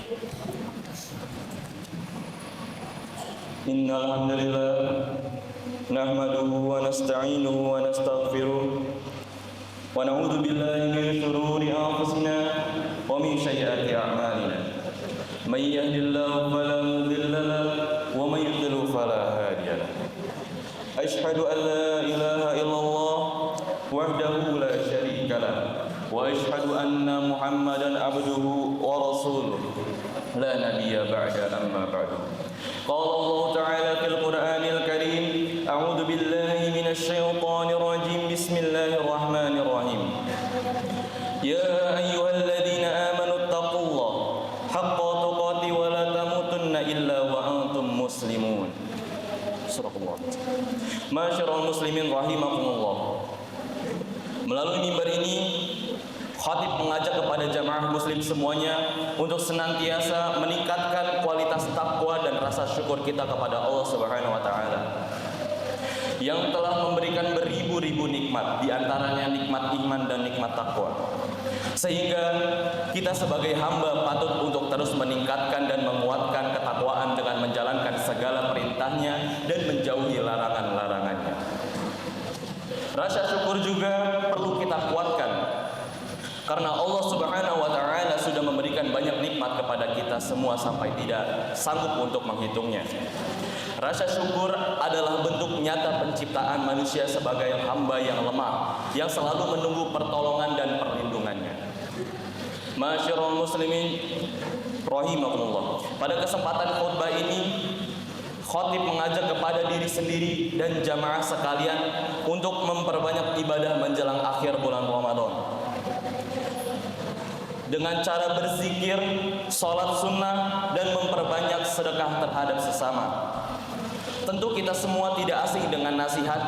إن الحمد لله نحمده ونستعينه ونستغفره ونعوذ بالله من شرور أنفسنا ومن سيئات أعمالنا من يهد الله فلا مضل له ومن يضلل فلا هادي له أشهد أن لا إله إلا الله وحده لا شريك له وأشهد أن محمدا عبده ورسوله لا نبي بعد أما بعد قال الله تعالى في القرآن الكريم أعوذ بالله من الشيطان الرجيم بسم الله الرحمن الرحيم يا أيها الذين آمنوا اتقوا الله حق تقاته ولا تموتن إلا وأنتم مسلمون Surah Allah. Masyarul muslimin rahimakumullah. Melalui mimbar ini khatib mengajak kepada jamaah muslim semuanya untuk senantiasa meningkatkan kualitas takwa dan rasa syukur kita kepada Allah Subhanahu wa taala yang telah memberikan beribu-ribu nikmat, di antaranya nikmat iman dan nikmat takwa. Sehingga kita sebagai hamba patut untuk terus meningkatkan dan menguatkan ketakwaan dengan menjalankan segala perintahnya dan menjauhi larangan-larangannya. Rasa syukur juga perlu kita kuatkan karena Allah Subhanahu wa taala sudah memberikan banyak nikmat kepada kita semua sampai tidak sanggup untuk menghitungnya. Rasa syukur adalah bentuk nyata penciptaan manusia sebagai hamba yang lemah, yang selalu menunggu pertolongan dan perlindungannya. Masyarul muslimin rahimakumullah. Pada kesempatan khutbah ini, khatib mengajak kepada diri sendiri dan jamaah sekalian untuk memperbanyak ibadah menjelang akhir bulan Ramadan. Dengan cara berzikir, sholat sunnah, dan memperbanyak sedekah terhadap sesama. Tentu kita semua tidak asing dengan nasihat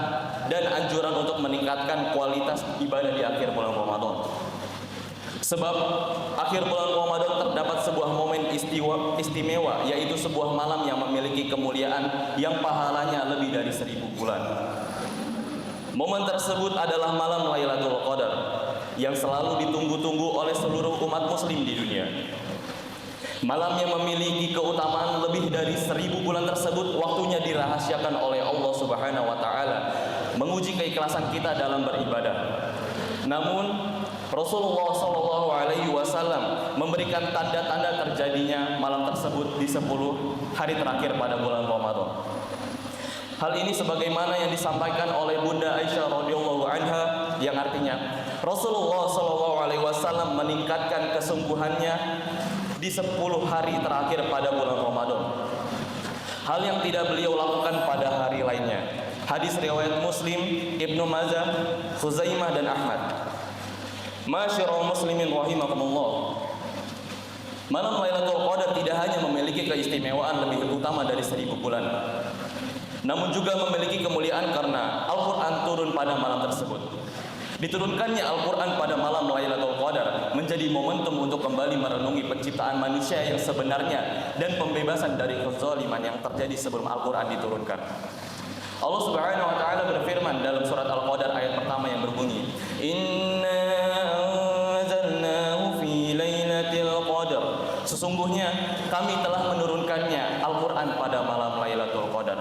dan anjuran untuk meningkatkan kualitas ibadah di akhir bulan Ramadan. Sebab akhir bulan Ramadan terdapat sebuah momen istimewa, yaitu sebuah malam yang memiliki kemuliaan yang pahalanya lebih dari 1000 bulan. Momen tersebut adalah malam Lailatul Qadar yang selalu ditunggu-tunggu oleh seluruh umat muslim di dunia. Malam yang memiliki keutamaan lebih dari 1000 bulan tersebut waktunya dirahasiakan oleh Allah Subhanahu wa taala, menguji keikhlasan kita dalam beribadah. Namun Rasulullah Shallallahu Alaihi Wasallam memberikan tanda-tanda terjadinya malam tersebut di 10 hari terakhir pada bulan Ramadan. Hal ini sebagaimana yang disampaikan oleh Bunda Aisyah radhiyallahu anha, yang artinya Rasulullah Shallallahu Alaihi Wasallam meningkatkan kesungguhannya di 10 hari terakhir pada bulan Ramadan. Hal yang tidak beliau lakukan pada hari lainnya. Hadis riwayat Muslim, Ibnu Majah, Khuzaimah dan Ahmad. Masyarul muslimin rahimakumullah. Malam Lailatul Qadar tidak hanya memiliki keistimewaan lebih utama dari 1000 bulan, namun juga memiliki kemuliaan karena Al-Quran turun pada malam tersebut. Diturunkannya Al-Quran pada malam Lailatul Qadar menjadi momentum untuk kembali merenungi penciptaan manusia yang sebenarnya dan pembebasan dari kezaliman yang terjadi sebelum Al-Quran diturunkan. Allah Subhanahu wa taala berfirman dalam surat Al-Qadar ayat pertama yang berbunyi, Inna anzalnahu fi lailatul qadar. Sesungguhnya kami telah menurunkannya Al-Quran pada malam Lailatul Qadar.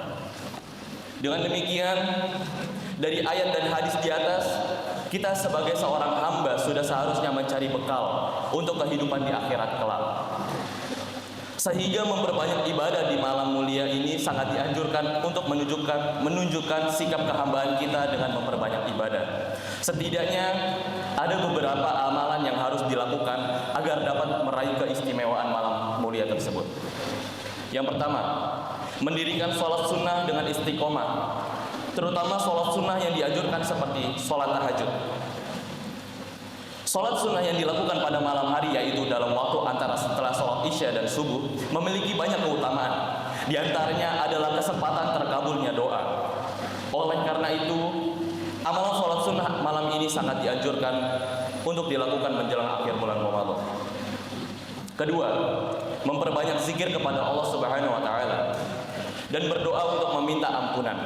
Dengan demikian, dari ayat dan hadis di atas, kita sebagai seorang hamba sudah seharusnya mencari bekal untuk kehidupan di akhirat kelak. Sehingga memperbanyak ibadah di malam mulia ini sangat dianjurkan untuk menunjukkan sikap kehambaan kita dengan memperbanyak ibadah. Setidaknya ada beberapa amalan yang harus dilakukan agar dapat meraih keistimewaan malam mulia tersebut. Yang pertama, mendirikan sholat sunnah dengan istiqomah, terutama sholat sunnah yang dianjurkan seperti sholat tahajud. Sholat sunnah yang dilakukan pada malam hari, yaitu dalam waktu antara setelah sholat isya dan subuh, memiliki banyak keutamaan. Di antaranya adalah kesempatan terkabulnya doa. Oleh karena itu, amalan sholat sunnah malam ini sangat dianjurkan untuk dilakukan menjelang akhir bulan Ramadan. Kedua, memperbanyak zikir kepada Allah Subhanahu wa taala dan berdoa untuk meminta ampunan.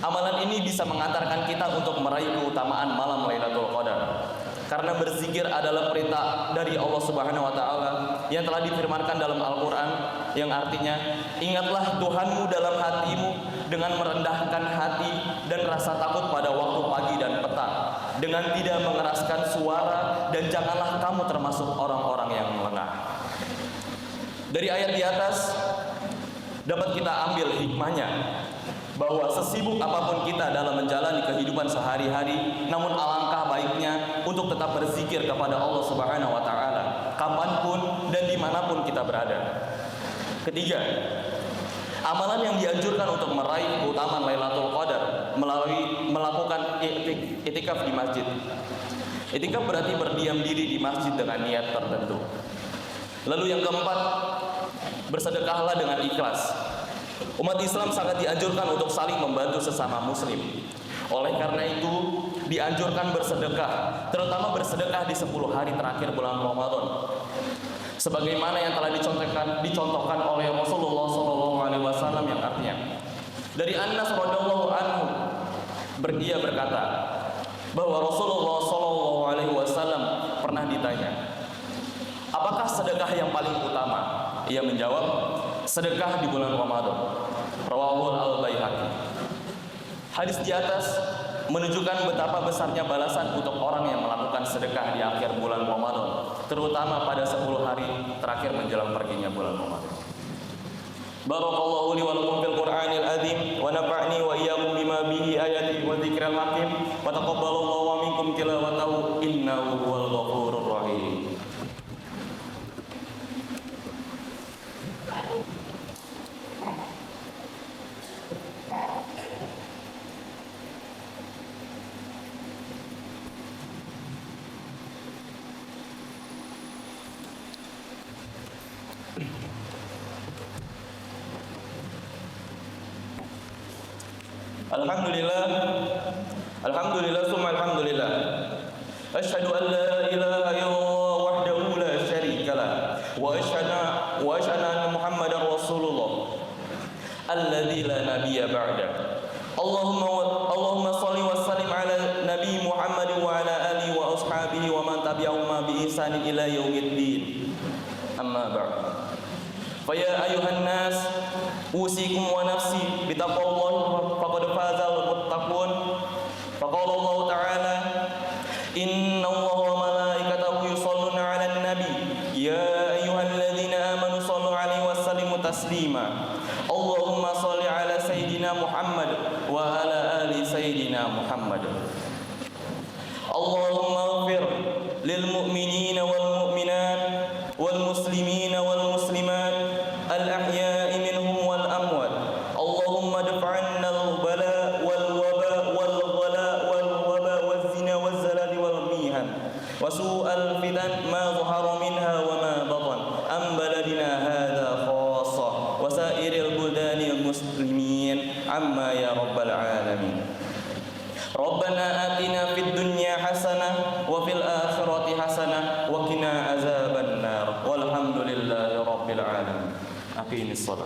Amalan ini bisa mengantarkan kita untuk meraih keutamaan malam Lailatul Qadar. Karena berzikir adalah perintah dari Allah Subhanahu wa taala yang telah difirmankan dalam Al-Qur'an, yang artinya, ingatlah Tuhanmu dalam hatimu dengan merendahkan hati dan rasa takut pada waktu pagi dan petang, dengan tidak mengeraskan suara, dan janganlah kamu termasuk orang-orang yang lengah. Dari ayat di atas dapat kita ambil hikmahnya bahwa sesibuk apapun kita dalam menjalani kehidupan sehari-hari, namun alangkah baiknya untuk tetap berzikir kepada Allah Subhanahu wa taala kapanpun dan dimanapun kita berada. Ketiga, amalan yang dianjurkan untuk meraih keutamaan Lailatul Qadar melalui melakukan i'tikaf di masjid. I'tikaf berarti berdiam diri di masjid dengan niat tertentu. Lalu yang keempat, bersedekahlah dengan ikhlas. Umat Islam sangat dianjurkan untuk saling membantu sesama muslim. Oleh karena itu, dianjurkan bersedekah, terutama bersedekah di 10 hari terakhir bulan Ramadan. Sebagaimana yang telah dicontohkan oleh Rasulullah SAW, yang artinya, dari Anas radhiyallahu anhu, dia berkata bahwa Rasulullah SAW pernah ditanya, apakah sedekah yang paling utama? Ia menjawab, sedekah di bulan Ramadan. Rawahul Al-Baihaqi. Hadis di atas menunjukkan betapa besarnya balasan untuk orang yang melakukan sedekah di akhir bulan Ramadan, terutama pada 10 hari terakhir menjelang perginya bulan Ramadan. Barakallahu li wa lakum fil Qur'anil azim wa nafa'ni wa iyyakum bima bihi ayati wa dzikril hakim wa taqabbalallahu wa minkum tilawatahu innahu huwal ghafurur rahim. Alhamdulillah summa alhamdulillah. Asyhadu an la ilaha illallah wahdahu la syarika lah wa asyhadu anna Muhammadar Rasulullah alladzi la nabiyya ba'da. Allahumma shalli wa sallim ala nabi Muhammad wa ala alihi wa ashabihi wa man tabi'ahum bi ihsan ila yaumiddin. Amma ba'd. Fa ya ayuhan nas usikum wa nafsi bitaqwallahi faqad fazal muttaqun. Faqala Allah ta'ala, inna Allaha wa malaikatahu yusholluna 'alan nabi ya ayyuhalladzina amanu shallu 'alaihi wa sallimu taslima. Allahumma shalli 'ala sayidina Muhammad wa ala ali sayidina Muhammad. Allahumma ighfir lil mu'minina wal mu'minat wal muslimina wal muslimat al ahya'i minhum wal amwat. Allahumma daf'anna al bala wal waba wal ghala wal waba waz zina waz zalali wal mihan wa su'al fitan ma zahara minha wa ma batan am baladina hadha khassa wa sa'iril buldani muslimin amma ya rabbal alamin. Rabbana atina fid dunya hasanah wa fil akhirati hasanah wa qina azabannar. Walhamdulillahi rabbil alamin. Aqimis shalah.